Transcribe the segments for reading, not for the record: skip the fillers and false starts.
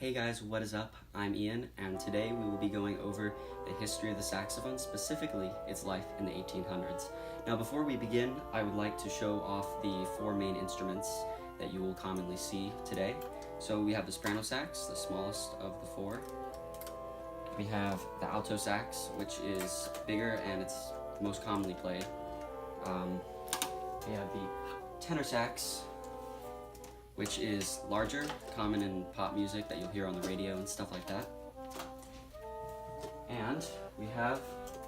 Hey guys, what is up? I'm Ian, and today we will be going over the history of the saxophone, specifically its life in the 1800s. Now before we begin, I would like to show off the four main instruments that you will commonly see today. So we have the soprano sax, the smallest of the four. We have the alto sax, which is bigger and it's most commonly played. We have the tenor sax, which is larger, common in pop music that you'll hear on the radio and stuff like that. And we have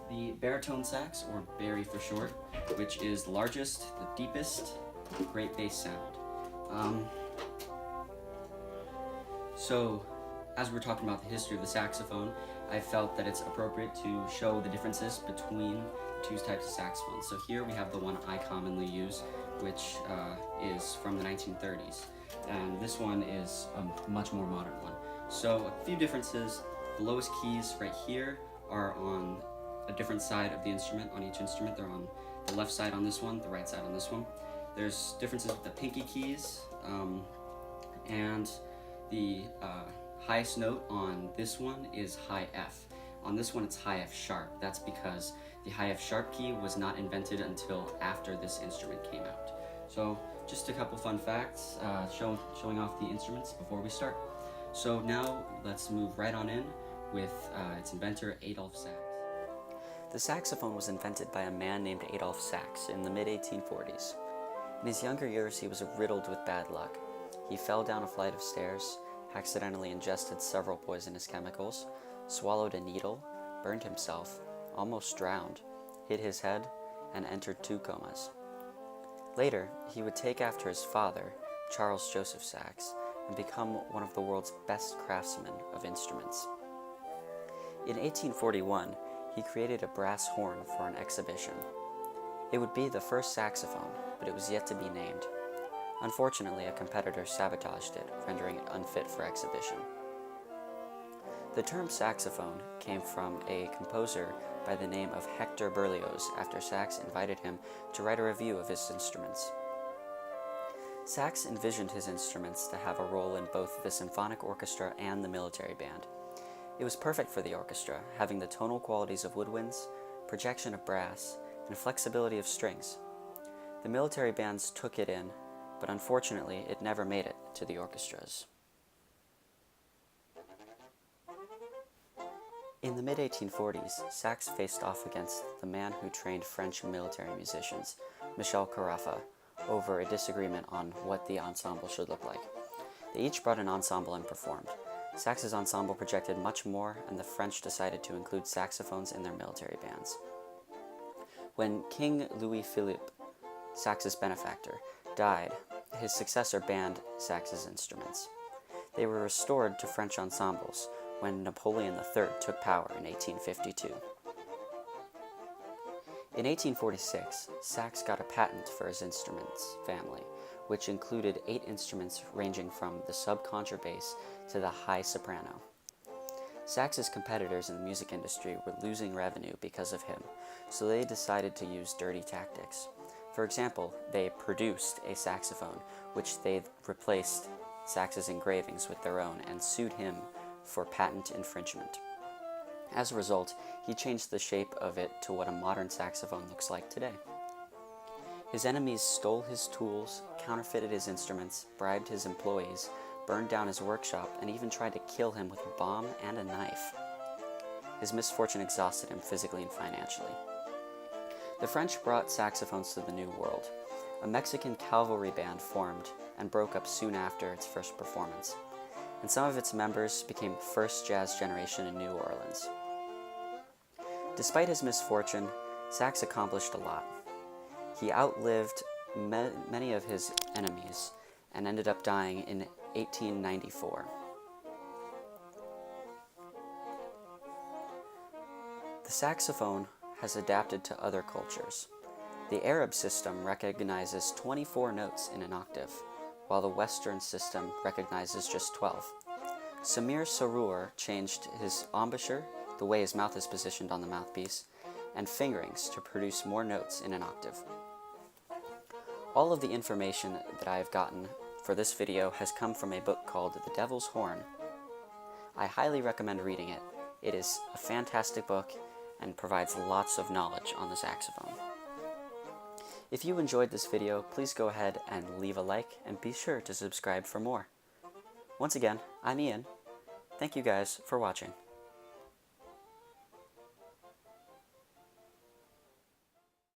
the baritone sax, or bari for short, which is the largest, the deepest, great bass sound. So, as we're talking about the history of the saxophone, I felt that it's appropriate to show the differences between the two types of saxophones. So here we have the one I commonly use, which is from the 1930s. And this one is a much more modern one. So a few differences. The lowest keys right here are on a different side of the instrument. On each instrument, they're on the left side on this one, the right side on this one. There's differences with the pinky keys, and the highest note on this one is high F. On this one it's high F sharp. That's because the high F sharp key was not invented until after this instrument came out. So just a couple fun facts showing off the instruments before we start. So now let's move right on in with its inventor, Adolphe Sax. The saxophone was invented by a man named Adolphe Sax in the mid-1840s. In his younger years, he was riddled with bad luck. He fell down a flight of stairs, accidentally ingested several poisonous chemicals, swallowed a needle, burned himself, almost drowned, hit his head, and entered 2 comas. Later, he would take after his father, Charles Joseph Sax, and become one of the world's best craftsmen of instruments. In 1841, he created a brass horn for an exhibition. It would be the first saxophone, but it was yet to be named. Unfortunately, a competitor sabotaged it, rendering it unfit for exhibition. The term saxophone came from a composer by the name of Hector Berlioz after Sax invited him to write a review of his instruments. Sax envisioned his instruments to have a role in both the symphonic orchestra and the military band. It was perfect for the orchestra, having the tonal qualities of woodwinds, projection of brass, and flexibility of strings. The military bands took it in, but unfortunately it never made it to the orchestras. In the mid-1840s, Sax faced off against the man who trained French military musicians, Michel Carafa, over a disagreement on what the ensemble should look like. They each brought an ensemble and performed. Sax's ensemble projected much more, and the French decided to include saxophones in their military bands. When King Louis-Philippe, Sax's benefactor, died, his successor banned Sax's instruments. They were restored to French ensembles when Napoleon III took power in 1852. In 1846, Sax got a patent for his instruments family, which included 8 instruments ranging from the sub-contrabass to the high soprano. Sax's competitors in the music industry were losing revenue because of him, so they decided to use dirty tactics. For example, they produced a saxophone, which they replaced Sax's engravings with their own and sued him for patent infringement. As a result, he changed the shape of it to what a modern saxophone looks like today. His enemies stole his tools, counterfeited his instruments, bribed his employees, burned down his workshop, and even tried to kill him with a bomb and a knife. His misfortune exhausted him physically and financially. The French brought saxophones to the New World. A Mexican cavalry band formed and broke up soon after its first performance, and some of its members became the first jazz generation in New Orleans. Despite his misfortune, Sax accomplished a lot. He outlived many of his enemies and ended up dying in 1894. The saxophone has adapted to other cultures. The Arab system recognizes 24 notes in an octave, while the Western system recognizes just 12. Samir Sarur changed his embouchure, the way his mouth is positioned on the mouthpiece, and fingerings to produce more notes in an octave. All of the information that I have gotten for this video has come from a book called The Devil's Horn I highly recommend reading it. It is a fantastic book and provides lots of knowledge on the saxophone. If you enjoyed this video, please go ahead and leave a like and be sure to subscribe for more. Once again, I'm Ian. Thank you guys for watching.